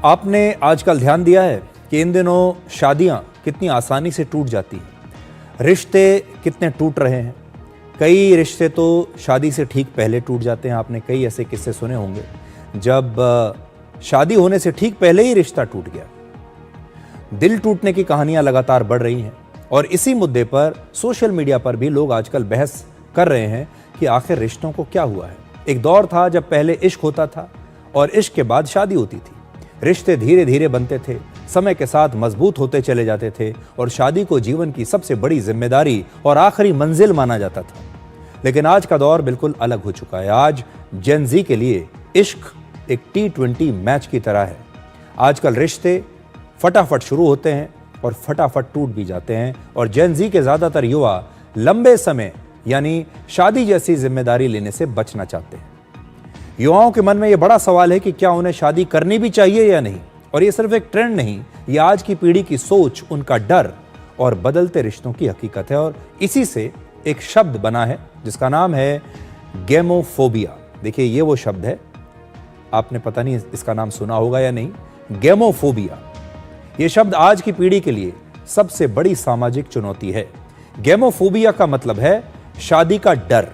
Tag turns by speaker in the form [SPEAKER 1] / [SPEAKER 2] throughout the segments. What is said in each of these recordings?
[SPEAKER 1] आपने आजकल ध्यान दिया है कि इन दिनों शादियां कितनी आसानी से टूट जाती हैं, रिश्ते कितने टूट रहे हैं। कई रिश्ते तो शादी से ठीक पहले टूट जाते हैं। आपने कई ऐसे किस्से सुने होंगे जब शादी होने से ठीक पहले ही रिश्ता टूट गया। दिल टूटने की कहानियां लगातार बढ़ रही हैं और इसी मुद्दे पर सोशल मीडिया पर भी लोग आजकल बहस कर रहे हैं कि आखिर रिश्तों को क्या हुआ है। एक दौर था जब पहले इश्क होता था और इश्क के बाद शादी होती थी। रिश्ते धीरे धीरे बनते थे, समय के साथ मजबूत होते चले जाते थे और शादी को जीवन की सबसे बड़ी जिम्मेदारी और आखिरी मंजिल माना जाता था। लेकिन आज का दौर बिल्कुल अलग हो चुका है। आज जेन ज़ी के लिए इश्क एक T20 मैच की तरह है। आजकल रिश्ते फटाफट शुरू होते हैं और फटाफट टूट भी जाते हैं और जेन ज़ी के ज़्यादातर युवा लंबे समय यानी शादी जैसी जिम्मेदारी लेने से बचना चाहते हैं। युवाओं के मन में यह बड़ा सवाल है कि क्या उन्हें शादी करनी भी चाहिए या नहीं। और ये सिर्फ एक ट्रेंड नहीं, ये आज की पीढ़ी की सोच, उनका डर और बदलते रिश्तों की हकीकत है। और इसी से एक शब्द बना है जिसका नाम है गेमोफोबिया। देखिए, ये वो शब्द है, आपने पता नहीं इसका नाम सुना होगा या नहीं। गेमोफोबिया ये शब्द आज की पीढ़ी के लिए सबसे बड़ी सामाजिक चुनौती है। गेमोफोबिया का मतलब है शादी का डर,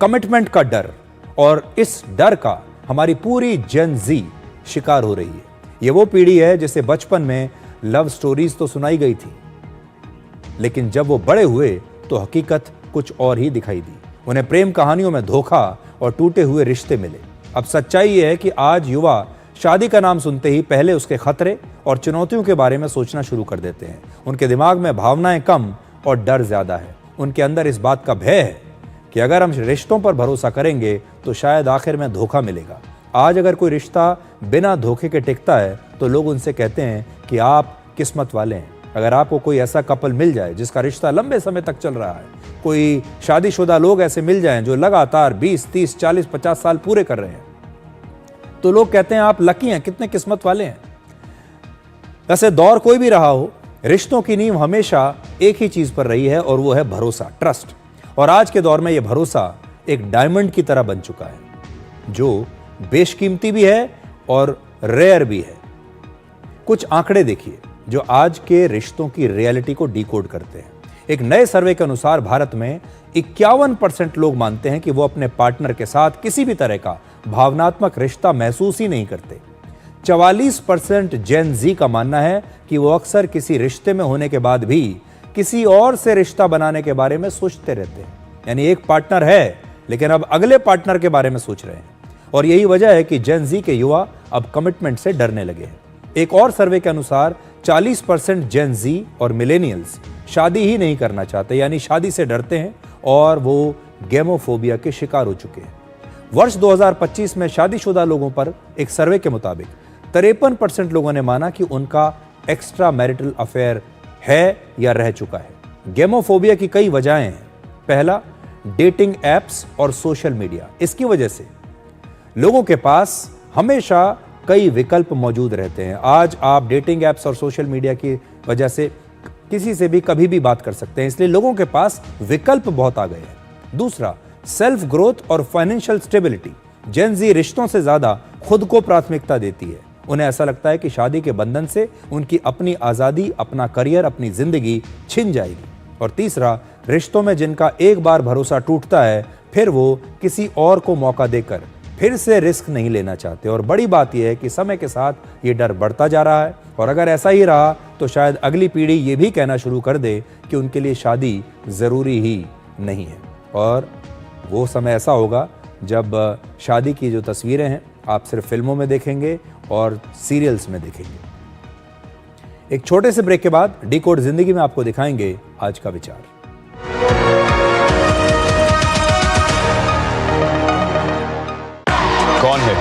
[SPEAKER 1] कमिटमेंट का डर, और इस डर का हमारी पूरी जेन ज़ी शिकार हो रही है। ये वो पीढ़ी है जिसे बचपन में लव स्टोरीज तो सुनाई गई थी, लेकिन जब वो बड़े हुए तो हकीकत कुछ और ही दिखाई दी। उन्हें प्रेम कहानियों में धोखा और टूटे हुए रिश्ते मिले। अब सच्चाई ये है कि आज युवा शादी का नाम सुनते ही पहले उसके खतरे और चुनौतियों के बारे में सोचना शुरू कर देते हैं। उनके दिमाग में भावनाएं कम और डर ज्यादा है। उनके अंदर इस बात का भय है कि अगर हम रिश्तों पर भरोसा करेंगे तो शायद आखिर में धोखा मिलेगा। आज अगर कोई रिश्ता बिना धोखे के टिकता है तो लोग उनसे कहते हैं कि आप किस्मत वाले हैं। अगर आपको कोई ऐसा कपल मिल जाए जिसका रिश्ता लंबे समय तक चल रहा है, कोई शादीशुदा लोग ऐसे मिल जाएं जो लगातार 20, 30, 40, 50 साल पूरे कर रहे हैं, तो लोग कहते हैं आप लकी हैं, कितने किस्मत वाले हैं। वैसे दौर कोई भी रहा हो, रिश्तों की नींव हमेशा एक ही चीज पर रही है और वो है भरोसा, ट्रस्ट। और आज के दौर में यह भरोसा एक डायमंड की तरह बन चुका है, जो बेशकीमती भी है और रेयर भी है। कुछ आंकड़े देखिए जो आज के रिश्तों की रियलिटी को डिकोड करते हैं। एक नए सर्वे के अनुसार भारत में 51% लोग मानते हैं कि वो अपने पार्टनर के साथ किसी भी तरह का भावनात्मक रिश्ता महसूस ही नहीं करते। 44% जेन ज़ी का मानना है कि वो अक्सर किसी रिश्ते में होने के बाद भी किसी और से रिश्ता बनाने के बारे में सोचते रहते हैं। यानी एक पार्टनर है लेकिन अब अगले पार्टनर के बारे में सोच रहे हैं। और यही वजह है कि जेन ज़ी के युवा अब कमिटमेंट से डरने लगे हैं। एक और सर्वे के अनुसार 40% जेन ज़ी और मिलेनियल्स शादी ही नहीं करना चाहते, यानी शादी से डरते हैं और वो गेमोफोबिया के शिकार हो चुके हैं। वर्ष 2025 में शादीशुदा लोगों पर एक सर्वे के मुताबिक 53% लोगों ने माना कि उनका एक्स्ट्रा मैरिटल अफेयर है या रह चुका है। गेमोफोबिया की कई वजहें हैं। पहला, डेटिंग एप्स और सोशल मीडिया। इसकी वजह से लोगों के पास हमेशा कई विकल्प मौजूद रहते हैं। आज आप डेटिंग एप्स और सोशल मीडिया की वजह से किसी से भी कभी भी बात कर सकते हैं, इसलिए लोगों के पास विकल्प बहुत आ गए हैं। दूसरा, सेल्फ ग्रोथ और फाइनेंशियल स्टेबिलिटी। जेन ज़ी रिश्तों से ज्यादा खुद को प्राथमिकता देती है। उन्हें ऐसा लगता है कि शादी के बंधन से उनकी अपनी आजादी, अपना करियर, अपनी जिंदगी छिन जाएगी। और तीसरा, रिश्तों में जिनका एक बार भरोसा टूटता है फिर वो किसी और को मौका देकर फिर से रिस्क नहीं लेना चाहते। और बड़ी बात यह है कि समय के साथ ये डर बढ़ता जा रहा है और अगर ऐसा ही रहा तो शायद अगली पीढ़ी ये भी कहना शुरू कर दे कि उनके लिए शादी जरूरी ही नहीं है। और वो समय ऐसा होगा जब शादी की जो तस्वीरें हैं आप सिर्फ फिल्मों में देखेंगे और सीरियल्स में देखेंगे। एक छोटे से ब्रेक के बाद डिकोड जिंदगी में आपको दिखाएंगे आज का विचार।
[SPEAKER 2] कौन है